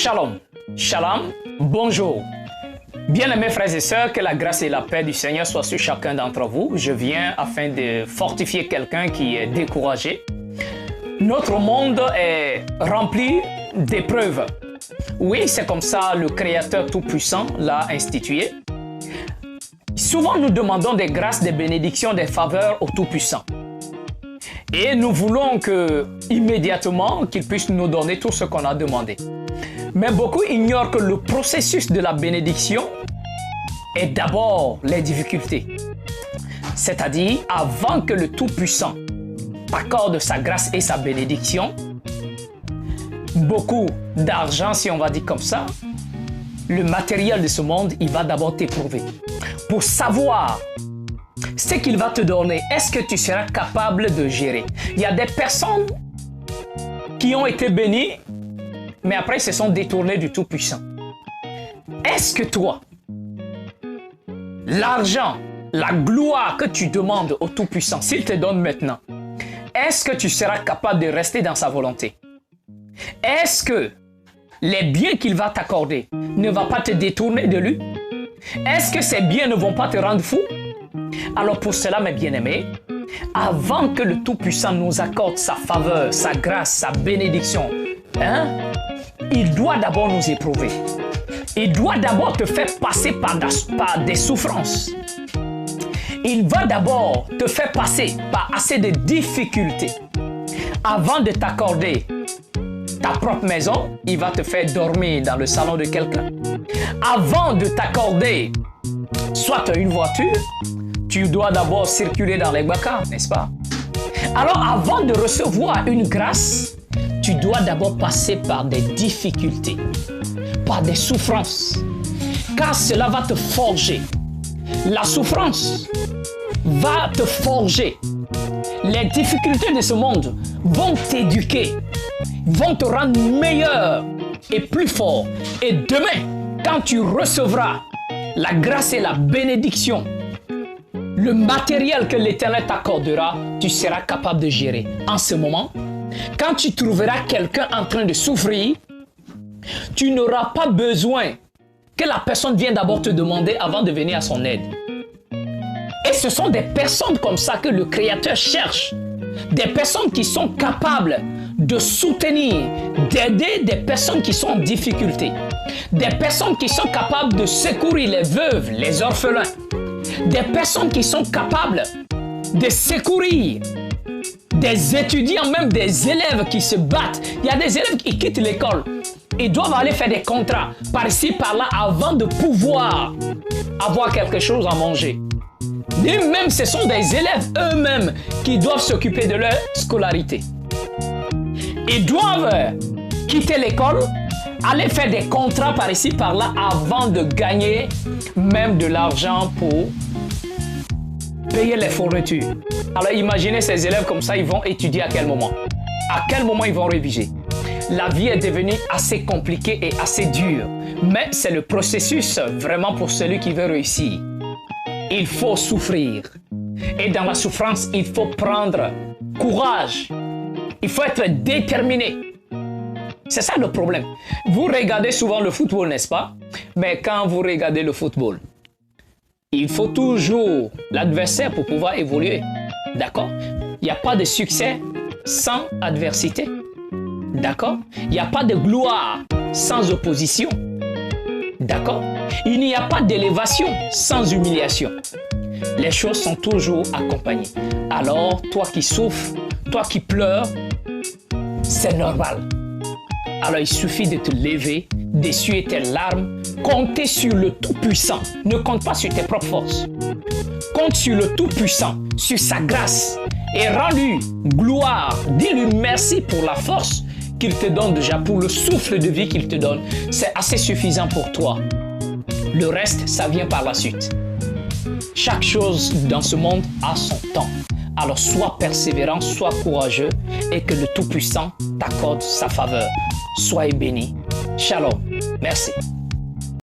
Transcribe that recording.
Shalom, shalom, bonjour. Bien-aimés frères et sœurs, que la grâce et la paix du Seigneur soient sur chacun d'entre vous. Je viens afin de fortifier quelqu'un qui est découragé. Notre monde est rempli d'épreuves. Oui, c'est comme ça le Créateur Tout-Puissant l'a institué. Souvent, nous demandons des grâces, des bénédictions, des faveurs au Tout-Puissant. Et nous voulons immédiatement qu'il puisse nous donner tout ce qu'on a demandé. Mais beaucoup ignorent que le processus de la bénédiction est d'abord les difficultés. C'est-à-dire, avant que le Tout-Puissant t'accorde sa grâce et sa bénédiction, beaucoup d'argent, si on va dire comme ça, le matériel de ce monde, il va d'abord t'éprouver. Pour savoir ce qu'il va te donner, est-ce que tu seras capable de gérer? Il y a des personnes qui ont été bénies, mais après, ils se sont détournés du Tout-Puissant. Est-ce que toi, l'argent, la gloire que tu demandes au Tout-Puissant, s'il te donne maintenant, est-ce que tu seras capable de rester dans sa volonté? Est-ce que les biens qu'il va t'accorder ne vont pas te détourner de lui? Est-ce que ces biens ne vont pas te rendre fou? Alors pour cela, mes bien-aimés, avant que le Tout-Puissant nous accorde sa faveur, sa grâce, sa bénédiction, il doit d'abord nous éprouver. Il doit d'abord te faire passer par des souffrances. Il va d'abord te faire passer par assez de difficultés. Avant de t'accorder ta propre maison, il va te faire dormir dans le salon de quelqu'un. Avant de t'accorder soit une voiture, tu dois d'abord circuler dans les bacs, n'est-ce pas? Alors avant de recevoir une grâce, tu dois d'abord passer par des difficultés, par des souffrances, car cela va te forger. La souffrance va te forger. Les difficultés de ce monde vont t'éduquer, vont te rendre meilleur et plus fort. Et demain, quand tu recevras la grâce et la bénédiction, le matériel que l'Éternel t'accordera, tu seras capable de gérer. En ce moment, quand tu trouveras quelqu'un en train de souffrir, tu n'auras pas besoin que la personne vienne d'abord te demander avant de venir à son aide. Et ce sont des personnes comme ça que le Créateur cherche. Des personnes qui sont capables de soutenir, d'aider des personnes qui sont en difficulté. Des personnes qui sont capables de secourir les veuves, les orphelins. Des personnes qui sont capables de secourir des étudiants, même des élèves qui se battent. Il y a des élèves qui quittent l'école. Ils doivent aller faire des contrats par-ci, par-là avant de pouvoir avoir quelque chose à manger. Et même, ce sont des élèves eux-mêmes qui doivent s'occuper de leur scolarité. Ils doivent quitter l'école, aller faire des contrats par-ici, par-là avant de gagner même de l'argent pour payer les fournitures. Alors imaginez ces élèves comme ça, ils vont étudier à quel moment? À quel moment ils vont réviser? La vie est devenue assez compliquée et assez dure. Mais c'est le processus vraiment pour celui qui veut réussir. Il faut souffrir. Et dans la souffrance, il faut prendre courage. Il faut être déterminé. C'est ça le problème. Vous regardez souvent le football, n'est-ce pas? Mais quand vous regardez le football, il faut toujours l'adversaire pour pouvoir évoluer. D'accord? Il n'y a pas de succès sans adversité. D'accord? Il n'y a pas de gloire sans opposition. D'accord? Il n'y a pas d'élévation sans humiliation. Les choses sont toujours accompagnées. Alors, toi qui souffres, toi qui pleures, c'est normal. Alors, il suffit de te lever, d'essuyer tes larmes, compter sur le Tout-Puissant. Ne compte pas sur tes propres forces. Compte sur le Tout-Puissant, sur sa grâce et rends-lui gloire. Dis-lui merci pour la force qu'il te donne déjà, pour le souffle de vie qu'il te donne. C'est assez suffisant pour toi. Le reste, ça vient par la suite. Chaque chose dans ce monde a son temps. Alors sois persévérant, sois courageux et que le Tout-Puissant t'accorde sa faveur. Soyez bénis. Shalom. Merci.